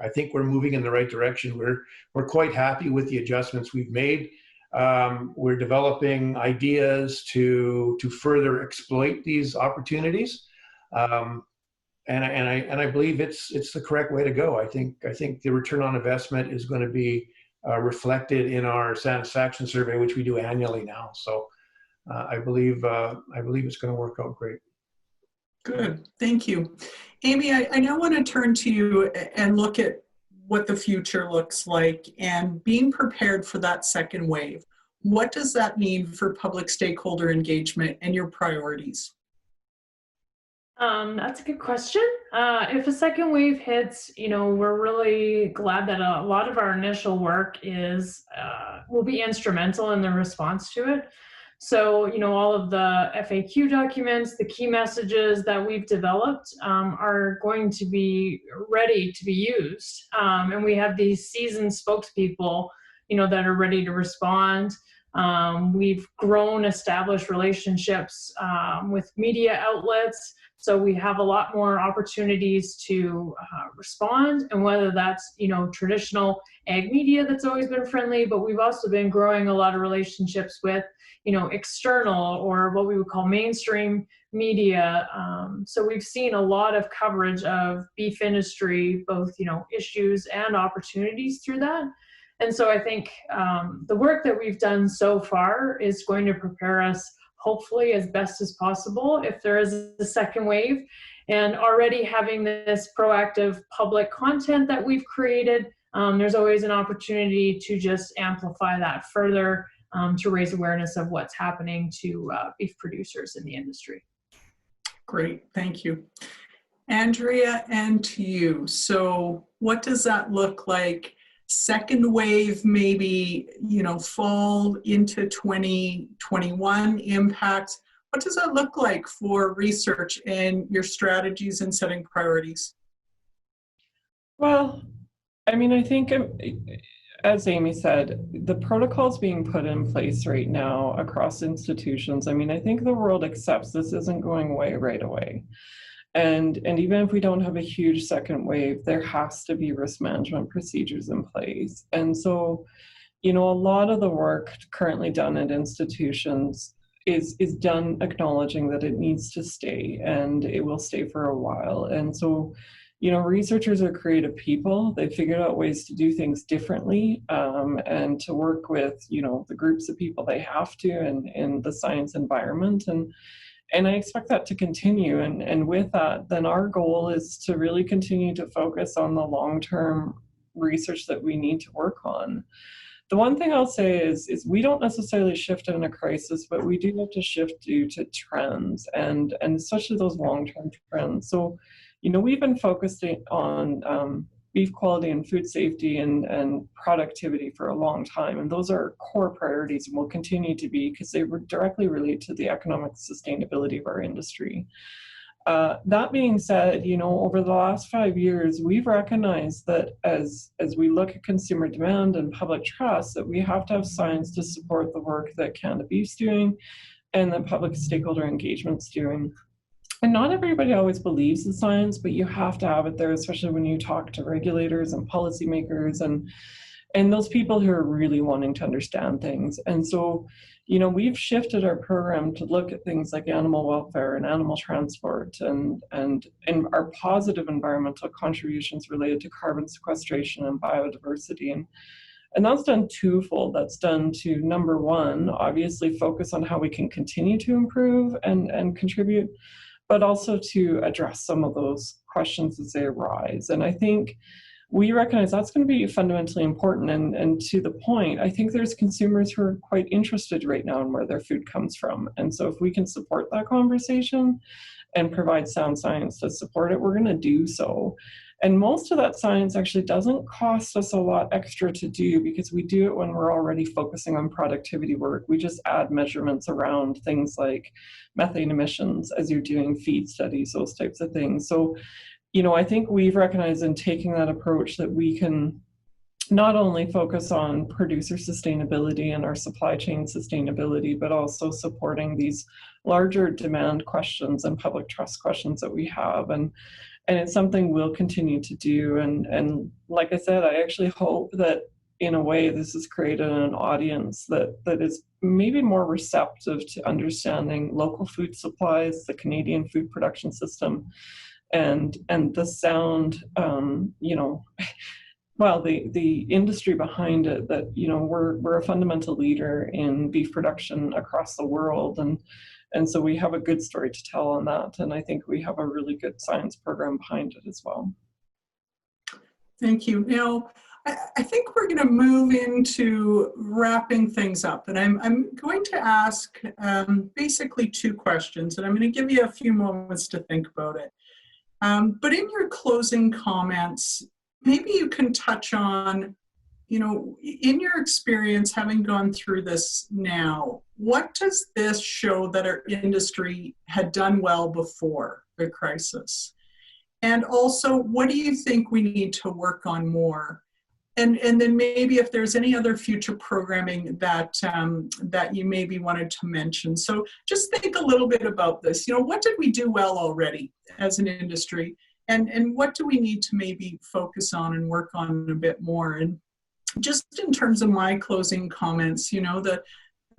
I think we're moving in the right direction. We're quite happy with the adjustments we've made. We're developing ideas to further exploit these opportunities. And I believe it's the correct way to go. I think the return on investment is going to be reflected in our satisfaction survey, which we do annually now. So I believe it's going to work out great. Good, thank you. Amy, I now want to turn to you and look at what the future looks like and being prepared for that second wave. What does that mean for public stakeholder engagement and your priorities? That's a good question. If a second wave hits, we're really glad that a lot of our initial work will be instrumental in the response to it. So, all of the FAQ documents, the key messages that we've developed are going to be ready to be used. And we have these seasoned spokespeople, that are ready to respond. We've grown established relationships with media outlets. So we have a lot more opportunities to respond, and whether that's, traditional ag media that's always been friendly, but we've also been growing a lot of relationships with, external or what we would call mainstream media. So we've seen a lot of coverage of beef industry, both, issues and opportunities through that. And so I think the work that we've done so far is going to prepare us hopefully as best as possible if there is a second wave. And already having this proactive public content that we've created, there's always an opportunity to just amplify that further to raise awareness of what's happening to beef producers in the industry. Great, thank you. Andrea, and to you. So what does that look like? Second wave, maybe, fall into 2021 impact. What does that look like for research and your strategies and setting priorities? Well, I think, as Amy said, the protocols being put in place right now across institutions, I think the world accepts this isn't going away right away. And even if we don't have a huge second wave, there has to be risk management procedures in place. And so, a lot of the work currently done at institutions is done acknowledging that it needs to stay, and it will stay for a while. And so, researchers are creative people. They figured out ways to do things differently and to work with, the groups of people they have to in the science environment. And I expect that to continue. And with that, then our goal is to really continue to focus on the long-term research that we need to work on. The one thing I'll say is we don't necessarily shift in a crisis, but we do have to shift due to trends and especially those long-term trends. So, we've been focusing on beef quality and food safety and productivity for a long time. And those are core priorities and will continue to be because they directly relate to the economic sustainability of our industry. That being said, over the last 5 years, we've recognized that as we look at consumer demand and public trust, that we have to have science to support the work that Canada Beef's doing and that public stakeholder engagement's doing. And not everybody always believes in science, but you have to have it there, especially when you talk to regulators and policymakers and those people who are really wanting to understand things. And so, we've shifted our program to look at things like animal welfare and animal transport and our positive environmental contributions related to carbon sequestration and biodiversity. And that's done twofold. That's done to, number one, obviously focus on how we can continue to improve and contribute, but also to address some of those questions as they arise. And I think we recognize that's going to be fundamentally important. And to the point, I think there's consumers who are quite interested right now in where their food comes from. And so if we can support that conversation and provide sound science to support it, we're going to do so. And most of that science actually doesn't cost us a lot extra to do because we do it when we're already focusing on productivity work. We just add measurements around things like methane emissions as you're doing feed studies, those types of things. So, I think we've recognized in taking that approach that we can not only focus on producer sustainability and our supply chain sustainability, but also supporting these larger demand questions and public trust questions that we have. And it's something we'll continue to do. And like I said, I actually hope that in a way, this has created an audience that is maybe more receptive to understanding local food supplies, the Canadian food production system, and the sound, well, the industry behind it, that, we're a fundamental leader in beef production across the world. And so we have a good story to tell on that. And I think we have a really good science program behind it as well. Thank you. Now, I think we're going to move into wrapping things up. And I'm going to ask basically two questions, and I'm going to give you a few moments to think about it. But in your closing comments, maybe you can touch on, in your experience, having gone through this now, what does this show that our industry had done well before the crisis? And also, what do you think we need to work on more? And then maybe if there's any other future programming that you maybe wanted to mention. So just think a little bit about this. What did we do well already as an industry? And what do we need to maybe focus on and work on a bit more? And just in terms of my closing comments, the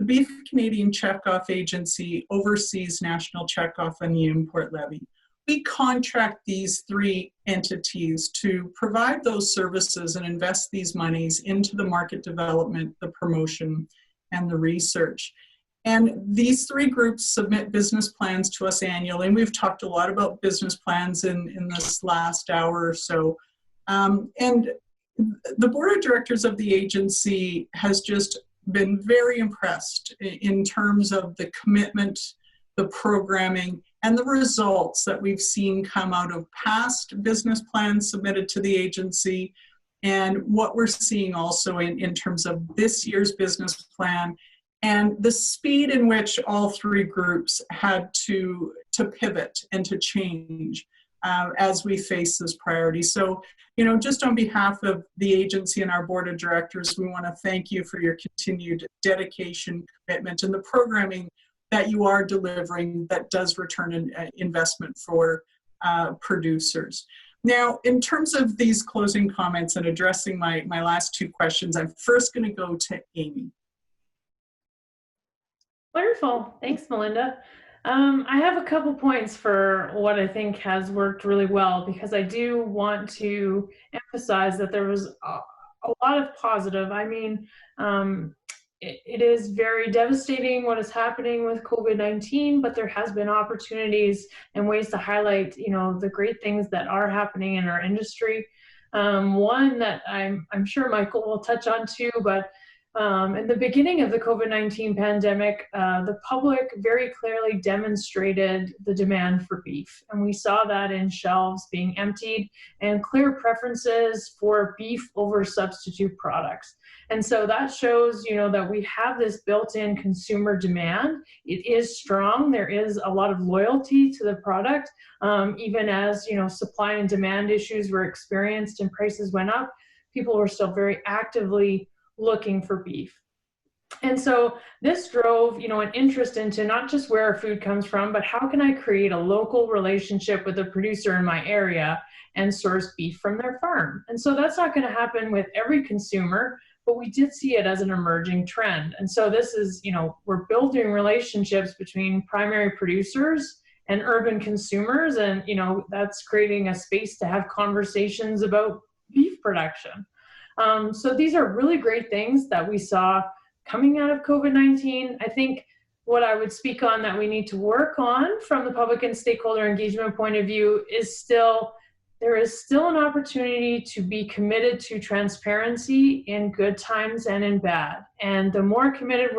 Beef Canadian Checkoff Agency oversees national checkoff and the import levy. We contract these three entities to provide those services and invest these monies into the market development, the promotion, and the research. And these three groups submit business plans to us annually. And we've talked a lot about business plans in this last hour or so. And the board of directors of the agency has just been very impressed in terms of the commitment, the programming, and the results that we've seen come out of past business plans submitted to the agency, and what we're seeing also in terms of this year's business plan, and the speed in which all three groups had to pivot and to change as we face this priority. So, just on behalf of the agency and our board of directors, we want to thank you for your continued dedication, commitment, and the programming that you are delivering that does return an investment for producers. Now, in terms of these closing comments and addressing my last two questions, I'm first going to go to Amy. Wonderful. Thanks, Melinda. I have a couple points for what I think has worked really well, because I do want to emphasize that there was a lot of positive. I mean, it is very devastating what is happening with COVID-19, but there has been opportunities and ways to highlight, the great things that are happening in our industry. One that I'm sure Michael will touch on too, but in the beginning of the COVID-19 pandemic, the public very clearly demonstrated the demand for beef. And we saw that in shelves being emptied and clear preferences for beef over substitute products. And so that shows, that we have this built-in consumer demand. It is strong. There is a lot of loyalty to the product, even as, supply and demand issues were experienced and prices went up. People were still very actively looking for beef. And so this drove, an interest into not just where our food comes from, but how can I create a local relationship with a producer in my area and source beef from their farm? And so that's not going to happen with every consumer, but we did see it as an emerging trend. And so this is, we're building relationships between primary producers and urban consumers. And, that's creating a space to have conversations about beef production. So these are really great things that we saw coming out of COVID-19. I think what I would speak on that we need to work on from the public and stakeholder engagement point of view is there is still an opportunity to be committed to transparency in good times and in bad. And the more committed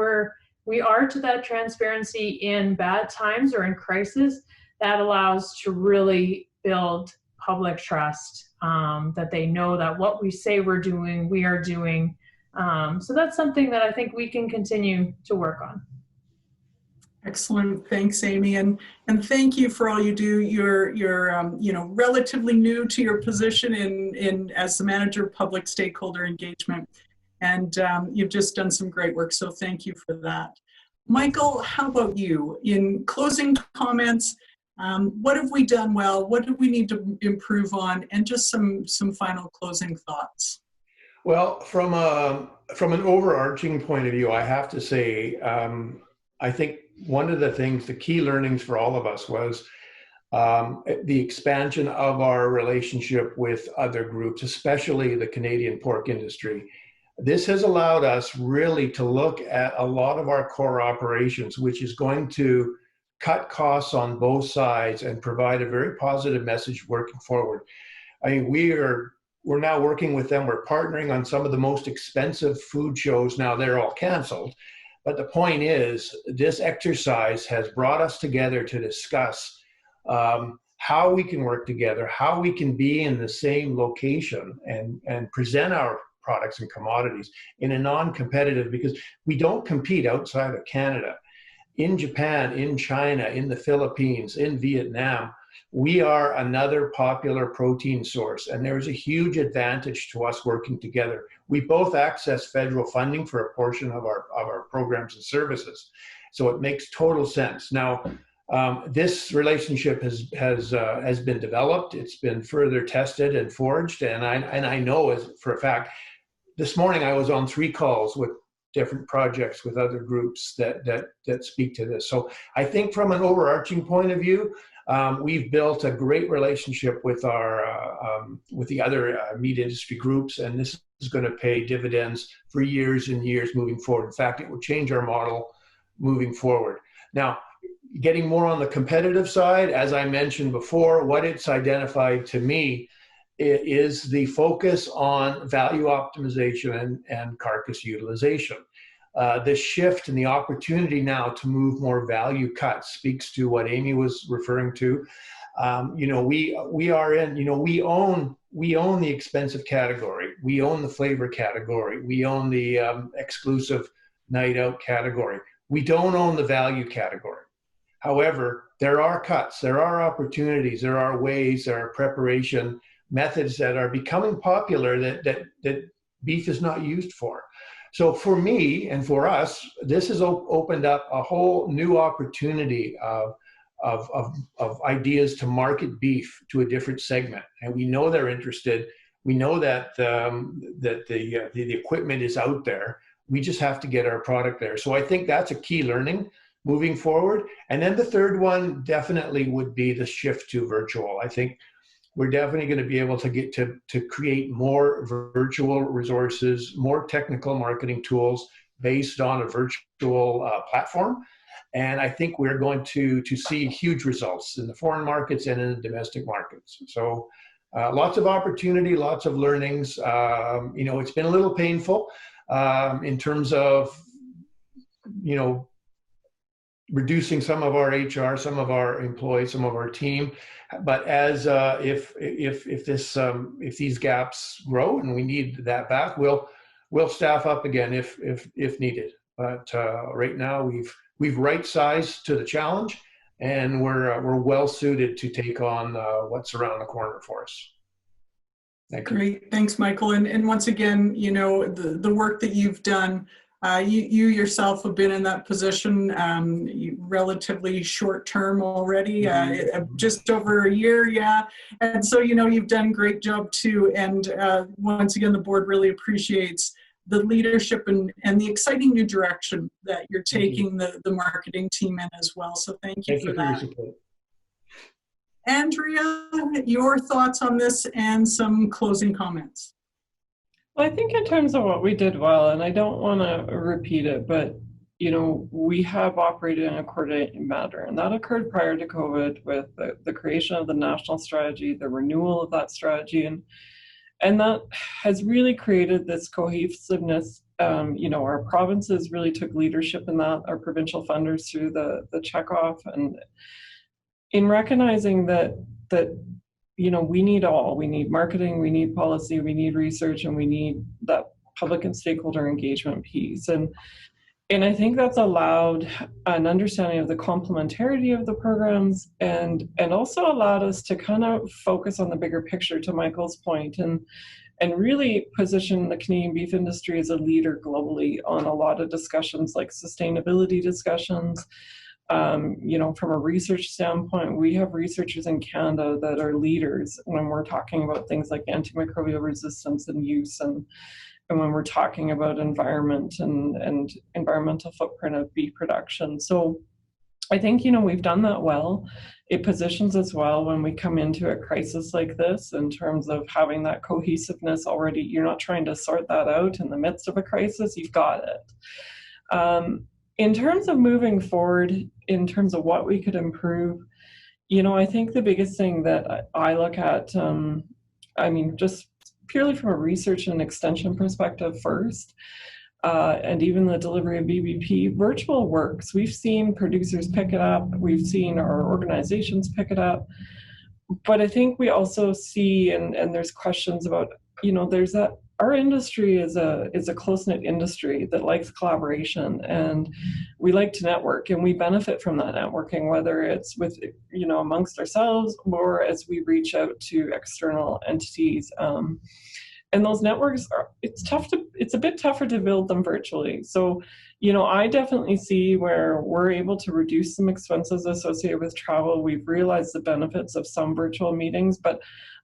we are to that transparency in bad times or in crisis, that allows to really build public trust, that they know that what we say we're doing, we are doing. So that's something that I think we can continue to work on. Excellent. Thanks, Amy. And thank you for all you do. You're relatively new to your position in as the manager of public stakeholder engagement. And you've just done some great work. So thank you for that. Michael, how about you? In closing comments, what have we done well? What do we need to improve on? And just some final closing thoughts. Well, from an overarching point of view, I have to say, I think one of the things, the key learnings for all of us was the expansion of our relationship with other groups, especially the Canadian pork industry. This has allowed us really to look at a lot of our core operations, which is going to cut costs on both sides and provide a very positive message working forward. I mean, we're now working with them. We're partnering on some of the most expensive food shows. Now they're all canceled. But the point is, this exercise has brought us together to discuss how we can work together, how we can be in the same location and present our products and commodities in a non-competitive, because we don't compete outside of Canada. In Japan, in China, in the Philippines, in Vietnam, we are another popular protein source, and there's a huge advantage to us working together. We both access federal funding for a portion of our programs and services, so it makes total sense. Now, this relationship has been developed. It's been further tested and forged, and I know as for a fact. This morning I was on 3 calls with different projects with other groups that speak to this. So I think from an overarching point of view, we've built a great relationship with our with the other meat industry groups, and this is going to pay dividends for years and years moving forward. In fact, it will change our model moving forward. Now, getting more on the competitive side, as I mentioned before, what it's identified to me is the focus on value optimization and carcass utilization. The shift and the opportunity now to move more value cuts speaks to what Amy was referring to. You know, we are in, you know, we own the expensive category. We own the flavor category. We own the exclusive night out category. We don't own the value category. However, there are cuts, there are opportunities, there are ways, there are preparation methods that are becoming popular that beef is not used for. So for me and for us, this has opened up a whole new opportunity of ideas to market beef to a different segment. And we know they're interested. We know that the equipment is out there. We just have to get our product there. So I think that's a key learning moving forward. And then the third one definitely would be the shift to virtual. I think we're definitely going to be able to get to create more virtual resources, more technical marketing tools based on a virtual platform. And I think we're going to see huge results in the foreign markets and in the domestic markets. So lots of opportunity, lots of learnings. You know, it's been a little painful in terms of, you know, reducing some of our HR, some of our employees, some of our team. But as if these gaps grow and we need that back, we'll staff up again if needed. But right now we've right-sized to the challenge, and we're well suited to take on what's around the corner for us. Thank you. Great, thanks, Michael. And once again, you know, the work that you've done. You yourself have been in that position relatively short term already, just over a year, yeah. And so, you know, you've done a great job too. And once again, the board really appreciates the leadership and the exciting new direction that you're taking the marketing team in as well. So thank you for that. Andrea, your thoughts on this and some closing comments. Well, I think in terms of what we did well, and I don't want to repeat it, but you know, we have operated in a coordinated manner, and that occurred prior to COVID with the creation of the national strategy, the renewal of that strategy, and that has really created this cohesiveness. You know, our provinces really took leadership in that, our provincial funders through the checkoff, and in recognizing that you know, we need marketing, we need policy, we need research, and we need that public and stakeholder engagement piece. And I think that's allowed an understanding of the complementarity of the programs and also allowed us to kind of focus on the bigger picture, to Michael's point, and really position the Canadian beef industry as a leader globally on a lot of discussions like sustainability discussions. You know, from a research standpoint, we have researchers in Canada that are leaders when we're talking about things like antimicrobial resistance and use and when we're talking about environment and environmental footprint of beef production. So I think, we've done that well. It positions us well when we come into a crisis like this in terms of having that cohesiveness already. You're not trying to sort that out in the midst of a crisis, you've got it. In terms of moving forward, in terms of what we could improve, I think the biggest thing that I look at, just purely from a research and extension perspective first, and even the delivery of BBP, virtual works. We've seen producers pick it up, we've seen our organizations pick it up, but I think we also see, and there's questions about, there's that, our industry is a close-knit industry that likes collaboration, and we like to network, and we benefit from that networking, whether it's with, amongst ourselves or as we reach out to external entities. And those networks it's a bit tougher to build them virtually. So, I definitely see where we're able to reduce some expenses associated with travel. We've realized the benefits of some virtual meetings, but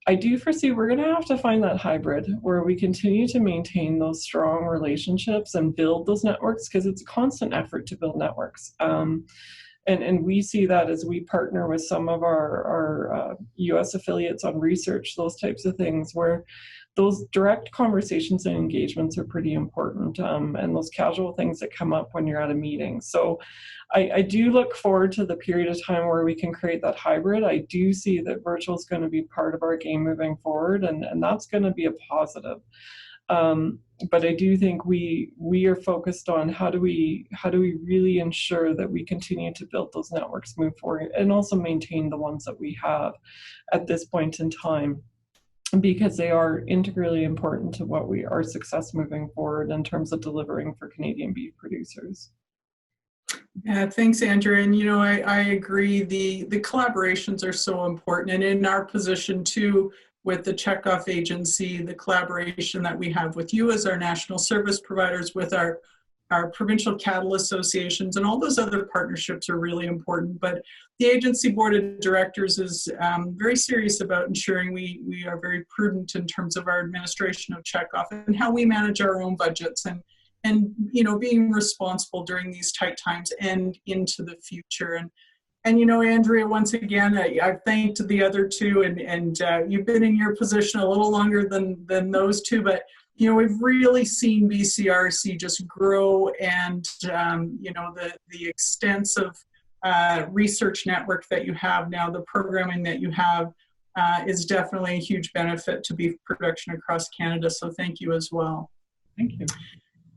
I do foresee we're going to have to find that hybrid where we continue to maintain those strong relationships and build those networks, because it's a constant effort to build networks. And we see that as we partner with some of our US affiliates on research, those types of things, where those direct conversations and engagements are pretty important, and those casual things that come up when you're at a meeting. So I do look forward to the period of time where we can create that hybrid. I do see that virtual is going to be part of our game moving forward, and that's going to be a positive. But I do think we are focused on how do we really ensure that we continue to build those networks, move forward, and also maintain the ones that we have at this point in time, because they are integrally important to what our success moving forward in terms of delivering for Canadian beef producers. Yeah, thanks, Andrea. And I agree. The collaborations are so important, and in our position too, with the Checkoff Agency, the collaboration that we have with you as our national service providers, with our provincial cattle associations, and all those other partnerships are really important. But the agency board of directors is very serious about ensuring we are very prudent in terms of our administration of Checkoff and how we manage our own budgets, and being responsible during these tight times and into the future. And Andrea, once again, I've thanked the other two, and you've been in your position a little longer than those two, but we've really seen BCRC just grow, and the extensive research network that you have now, the programming that you have, is definitely a huge benefit to beef production across Canada. So thank you as well. Thank you.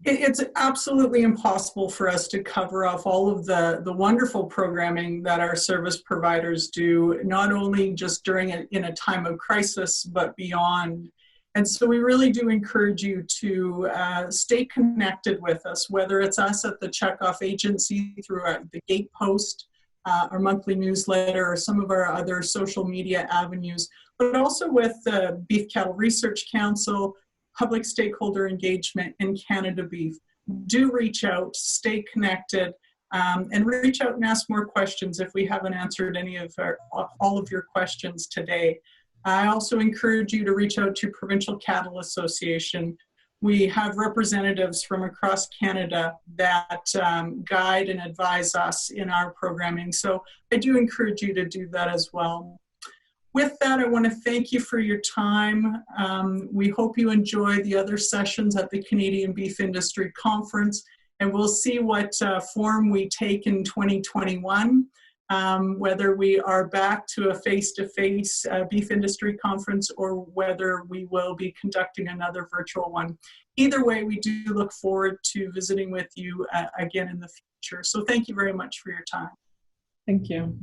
It's absolutely impossible for us to cover off all of the wonderful programming that our service providers do, not only just in a time of crisis, but beyond. And so we really do encourage you to stay connected with us, whether it's us at the Checkoff Agency through the Gatepost, our monthly newsletter, or some of our other social media avenues, but also with the Beef Cattle Research Council, public stakeholder engagement, and Canada Beef. Do reach out, stay connected, and reach out and ask more questions if we haven't answered all of your questions today. I also encourage you to reach out to Provincial Cattle Association. We have representatives from across Canada that guide and advise us in our programming. So I do encourage you to do that as well. With that, I want to thank you for your time. We hope you enjoy the other sessions at the Canadian Beef Industry Conference, and we'll see what form we take in 2021, whether we are back to a face-to-face beef industry conference or whether we will be conducting another virtual one. Either way, we do look forward to visiting with you again in the future. So thank you very much for your time. Thank you.